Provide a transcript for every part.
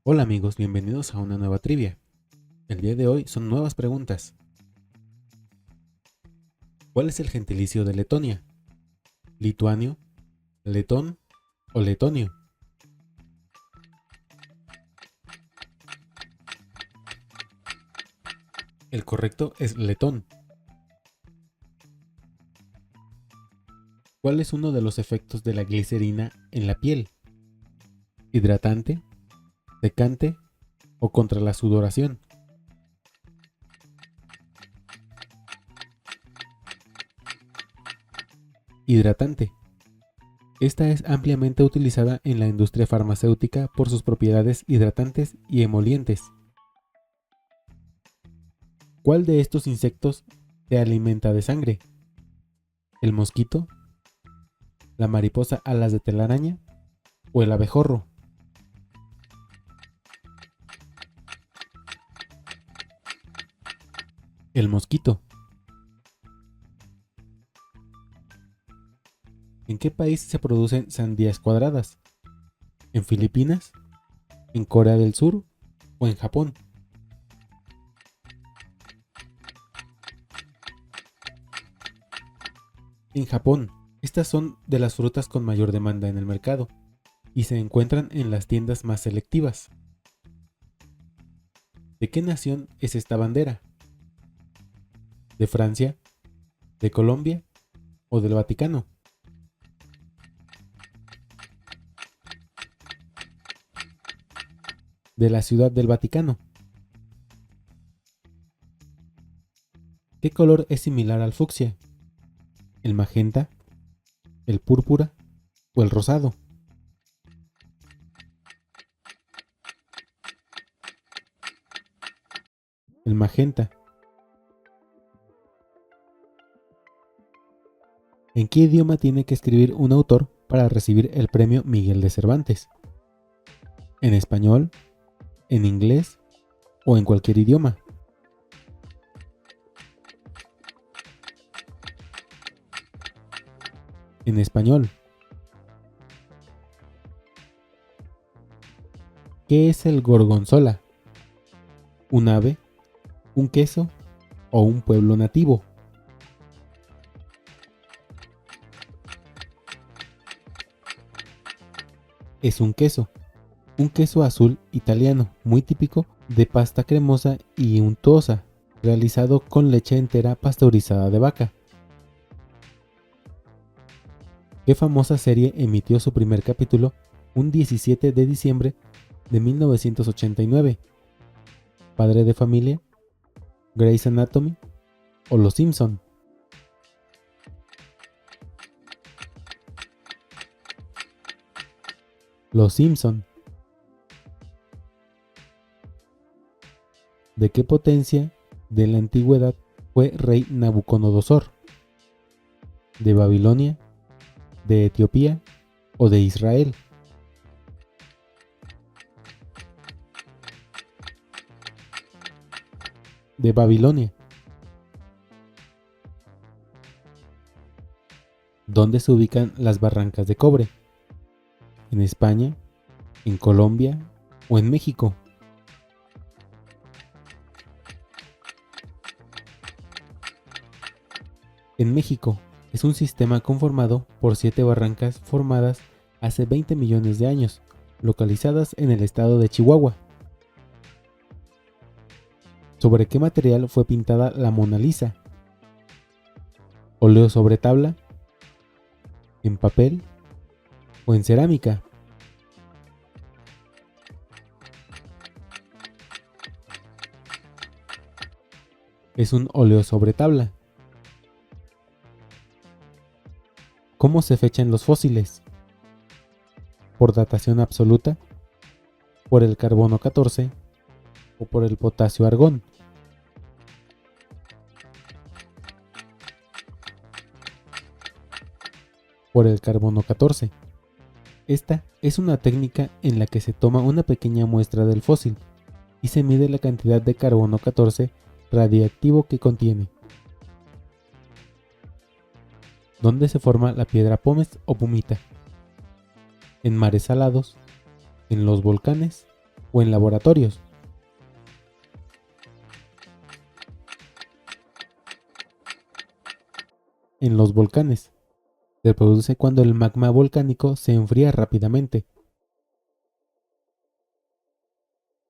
Hola amigos, bienvenidos a una nueva trivia. El día de hoy son nuevas preguntas. ¿Cuál es el gentilicio de Letonia? ¿Lituanio, letón o letonio? El correcto es letón. ¿Cuál es uno de los efectos de la glicerina en la piel? ¿Hidratante, secante o contra la sudoración? Hidratante. Esta es ampliamente utilizada en la industria farmacéutica por sus propiedades hidratantes y emolientes. ¿Cuál de estos insectos se alimenta de sangre? ¿El mosquito, la mariposa alas de telaraña o el abejorro? El mosquito. ¿En qué país se producen sandías cuadradas? ¿En Filipinas, en Corea del Sur o en Japón? En Japón. Estas son de las frutas con mayor demanda en el mercado y se encuentran en las tiendas más selectivas. ¿De qué nación es esta bandera? ¿De Francia, de Colombia o del Vaticano? De la Ciudad del Vaticano. ¿Qué color es similar al fucsia? ¿El magenta, el púrpura o el rosado? El magenta. ¿En qué idioma tiene que escribir un autor para recibir el premio Miguel de Cervantes? ¿En español, en inglés o en cualquier idioma? En español. ¿Qué es el gorgonzola? ¿Un ave, un queso o un pueblo nativo? Es un queso azul italiano muy típico de pasta cremosa y untuosa, realizado con leche entera pasteurizada de vaca. ¿Qué famosa serie emitió su primer capítulo un 17 de diciembre de 1989? ¿Padre de familia, Grey's Anatomy o Los Simpson? Los Simpson. ¿De qué potencia de la antigüedad fue rey Nabucodonosor? ¿De Babilonia, de Etiopía o de Israel? De Babilonia. ¿Dónde se ubican las Barrancas de Cobre? ¿En España, en Colombia o en México? En México. Es un sistema conformado por 7 barrancas formadas hace 20 millones de años, localizadas en el estado de Chihuahua. ¿Sobre qué material fue pintada la Mona Lisa? ¿Óleo sobre tabla, en papel o en cerámica? Es un óleo sobre tabla. ¿Cómo se fechan los fósiles? ¿Por datación absoluta, por el carbono 14 o por el potasio argón? Por el carbono 14. Esta es una técnica en la que se toma una pequeña muestra del fósil y se mide la cantidad de carbono 14 radiactivo que contiene. ¿Dónde se forma la piedra pómez o pumita? ¿En mares salados, en los volcanes o en laboratorios. En los volcanes, se produce cuando el magma volcánico se enfría rápidamente.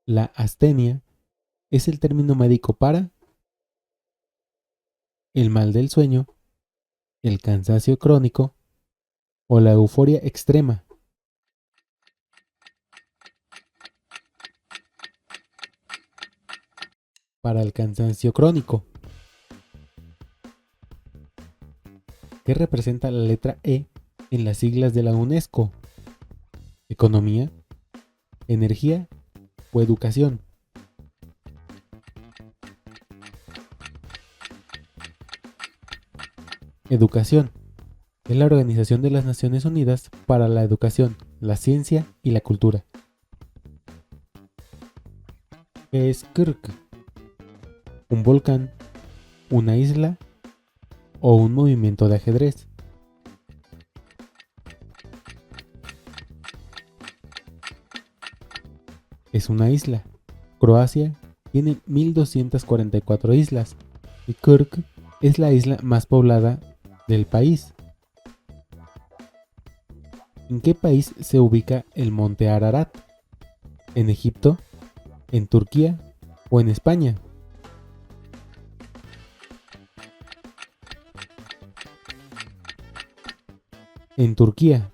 La astenia es el término médico para el mal del sueño, el cansancio crónico o la euforia extrema. Para el cansancio crónico, ¿qué representa la letra E en las siglas de la UNESCO? ¿Economía, energía o educación? Educación es la Organización de las Naciones Unidas para la Educación, la Ciencia y la Cultura. ¿Qué es Kyrk? ¿Un volcán, una isla o un movimiento de ajedrez? Es una isla. Croacia tiene 1244 islas y Kyrk es la isla más poblada del país. ¿En qué país se ubica el monte Ararat? ¿En Egipto, en Turquía o en España? En Turquía.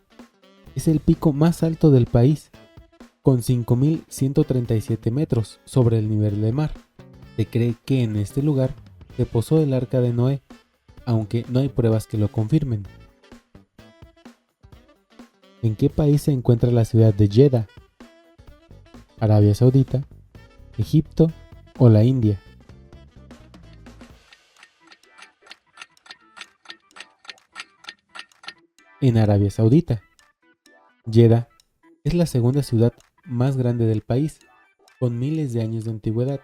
Es el pico más alto del país, con 5.137 metros sobre el nivel del mar. Se cree que en este lugar se posó el arca de Noé, aunque no hay pruebas que lo confirmen. ¿En qué país se encuentra la ciudad de Jeddah? ¿Arabia Saudita, Egipto o la India? En Arabia Saudita. Jeddah es la segunda ciudad más grande del país, con miles de años de antigüedad.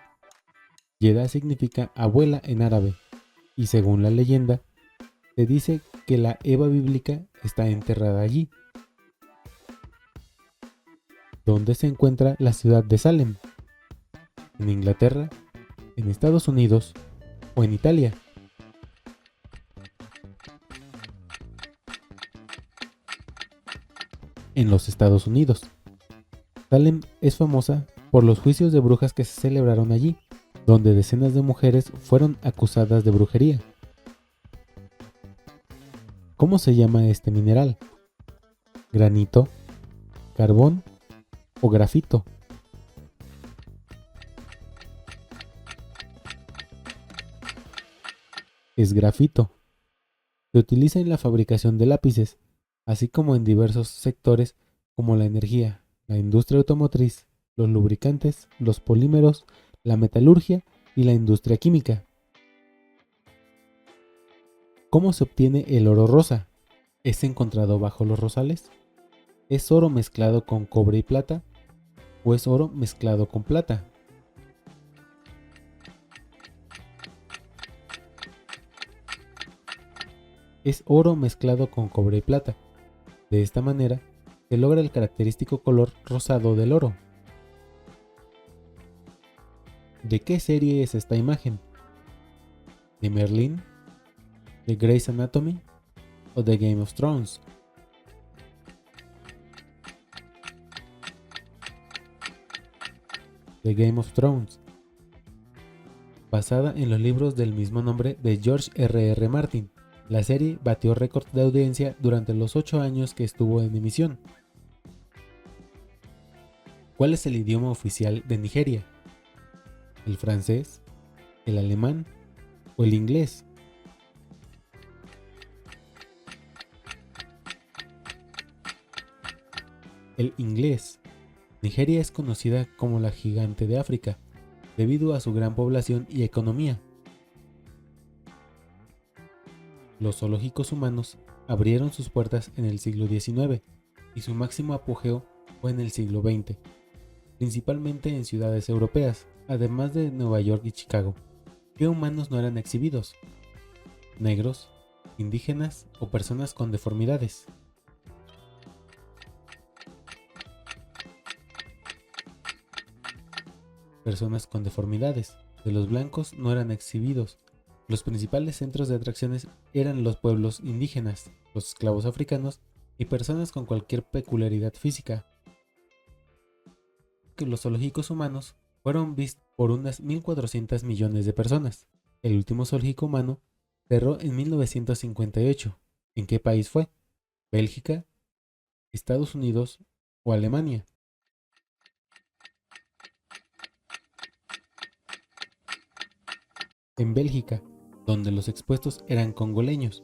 Jeddah significa abuela en árabe, y según la leyenda, se dice que la Eva bíblica está enterrada allí. ¿Dónde se encuentra la ciudad de Salem? ¿En Inglaterra, en Estados Unidos o en Italia? En los Estados Unidos. Salem es famosa por los juicios de brujas que se celebraron allí, donde decenas de mujeres fueron acusadas de brujería. ¿Cómo se llama este mineral? ¿Granito, carbón o grafito? Es grafito. Se utiliza en la fabricación de lápices, así como en diversos sectores como la energía, la industria automotriz, los lubricantes, los polímeros, la metalurgia y la industria química. ¿Cómo se obtiene el oro rosa? ¿Es encontrado bajo los rosales? ¿Es oro mezclado con cobre y plata? ¿O es oro mezclado con plata? Es oro mezclado con cobre y plata. De esta manera, se logra el característico color rosado del oro. ¿De qué serie es esta imagen? ¿De Merlin? ¿De Grey's Anatomy? ¿O de Game of Thrones? De Game of Thrones, basada en los libros del mismo nombre de George R.R. Martin. La serie batió récord de audiencia durante los 8 años que estuvo en emisión. ¿Cuál es el idioma oficial de Nigeria? ¿El francés, el alemán o el inglés? El inglés. Nigeria es conocida como la gigante de África, debido a su gran población y economía. Los zoológicos humanos abrieron sus puertas en el siglo XIX y su máximo apogeo fue en el siglo XX, principalmente en ciudades europeas, además de Nueva York y Chicago. ¿Qué humanos no eran exhibidos? ¿Negros, indígenas o personas con deformidades? personas con deformidades de los blancos no eran exhibidos. Los principales centros de atracciones eran los pueblos indígenas, los esclavos africanos y personas con cualquier peculiaridad física. Los zoológicos humanos fueron vistos por unas 1.400 millones de personas. El último zoológico humano cerró en 1958. ¿En qué país fue? ¿Bélgica, Estados Unidos o Alemania? En Bélgica, donde los expuestos eran congoleños.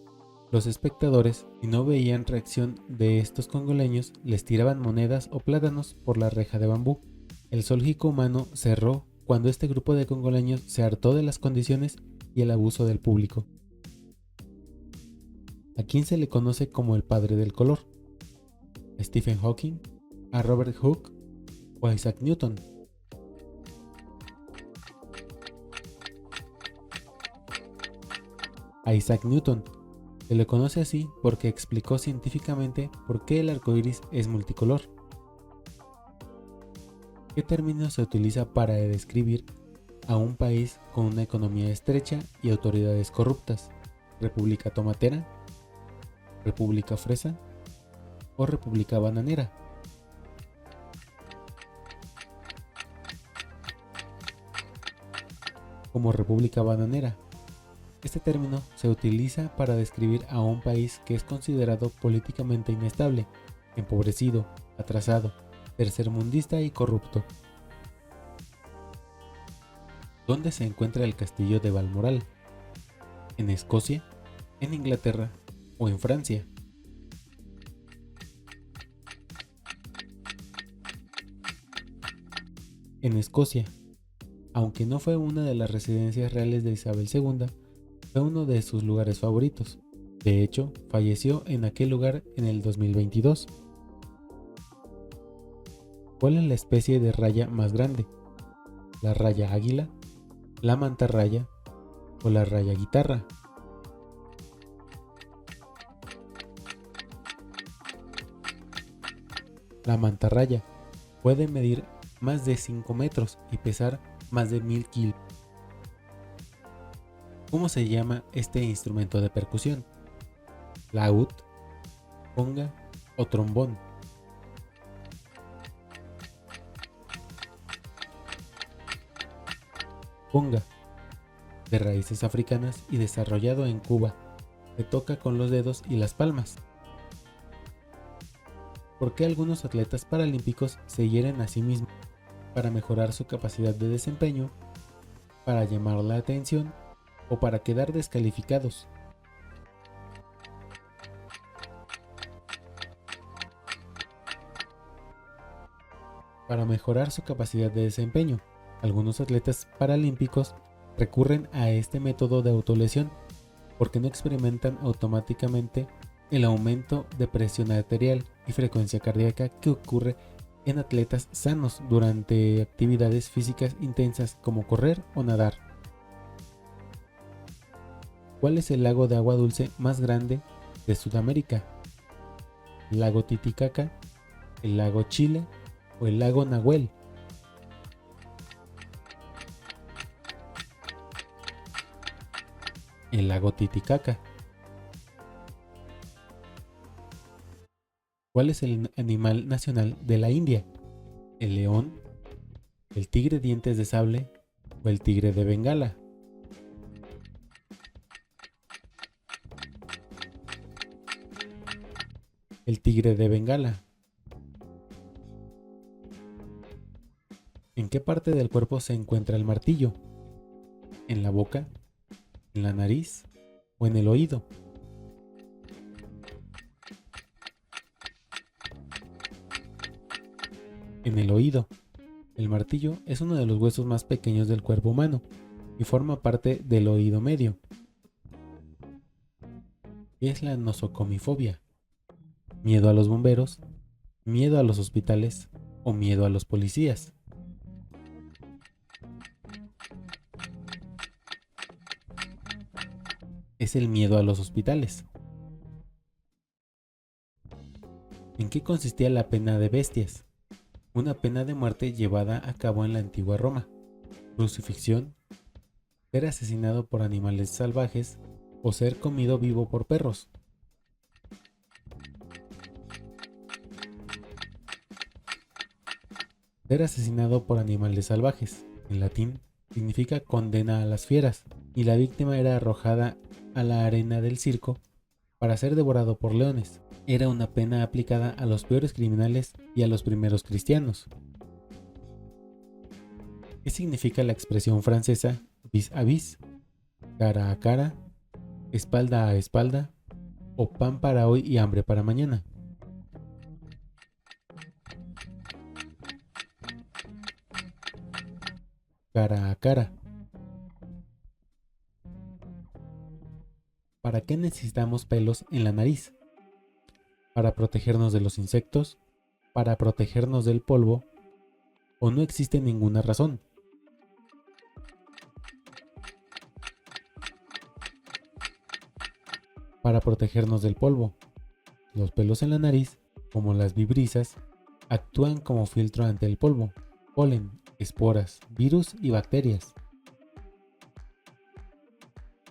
Los espectadores, si no veían reacción de estos congoleños, les tiraban monedas o plátanos por la reja de bambú. El zoológico humano cerró cuando este grupo de congoleños se hartó de las condiciones y el abuso del público. ¿A quién se le conoce como el padre del color? ¿A Stephen Hawking, a Robert Hooke o a Isaac Newton? A Isaac Newton. Se le conoce así porque explicó científicamente por qué el arco iris es multicolor. ¿Qué término se utiliza para describir a un país con una economía estrecha y autoridades corruptas? ¿República tomatera? ¿República fresa? ¿O república bananera? Como república bananera. Este término se utiliza para describir a un país que es considerado políticamente inestable, empobrecido, atrasado, tercermundista y corrupto. ¿Dónde se encuentra el castillo de Balmoral? ¿En Escocia, en Inglaterra o en Francia? En Escocia. Aunque no fue una de las residencias reales de Isabel II, fue uno de sus lugares favoritos. De hecho, falleció en aquel lugar en el 2022. ¿Cuál es la especie de raya más grande? ¿La raya águila, la mantarraya o la raya guitarra? La mantarraya puede medir más de 5 metros y pesar más de 1000 kilos. ¿Cómo se llama este instrumento de percusión? ¿Laúd, conga o trombón? Conga, de raíces africanas y desarrollado en Cuba. Se toca con los dedos y las palmas. ¿Por qué algunos atletas paralímpicos se hieren a sí mismos? ¿Para mejorar su capacidad de desempeño? ¿Para llamar la atención? ¿O para quedar descalificados? Para mejorar su capacidad de desempeño. Algunos atletas paralímpicos recurren a este método de autolesión porque no experimentan automáticamente el aumento de presión arterial y frecuencia cardíaca que ocurre en atletas sanos durante actividades físicas intensas como correr o nadar. ¿Cuál es el lago de agua dulce más grande de Sudamérica? ¿El lago Titicaca, el lago Chile o el lago Nahuel? El lago Titicaca. ¿Cuál es el animal nacional de la India? ¿El león, el tigre dientes de sable o el tigre de Bengala? El tigre de Bengala. ¿En qué parte del cuerpo se encuentra el martillo? ¿En la boca, en la nariz o en el oído? En el oído. El martillo es uno de los huesos más pequeños del cuerpo humano y forma parte del oído medio. ¿Qué es la nosocomifobia? ¿Miedo a los bomberos? ¿Miedo a los hospitales? ¿O miedo a los policías? Es el miedo a los hospitales. ¿En qué consistía la pena de bestias? Una pena de muerte llevada a cabo en la antigua Roma. crucifixión, ser asesinado por animales salvajes o ser comido vivo por perros. Ser asesinado por animales salvajes, en latín, significa condena a las fieras, y la víctima era arrojada a la arena del circo para ser devorado por leones. Era una pena aplicada a los peores criminales y a los primeros cristianos. ¿Qué significa la expresión francesa vis a vis, cara a cara, espalda a espalda o pan para hoy y hambre para mañana? Cara a cara. ¿Para qué necesitamos pelos en la nariz? ¿Para protegernos de los insectos? ¿Para protegernos del polvo? ¿O no existe ninguna razón? Para protegernos del polvo. Los pelos en la nariz, como las vibrisas, actúan como filtro ante el polvo, polen, esporas, virus y bacterias.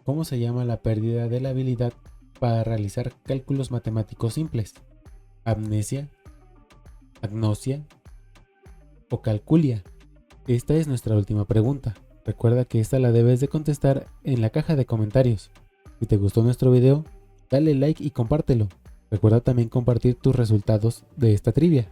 ¿Cómo se llama la pérdida de la habilidad para realizar cálculos matemáticos simples? ¿Amnesia? ¿Agnosia? ¿O calculia? Esta es nuestra última pregunta. Recuerda que esta la debes de contestar en la caja de comentarios. Si te gustó nuestro video, dale like y compártelo. Recuerda también compartir tus resultados de esta trivia.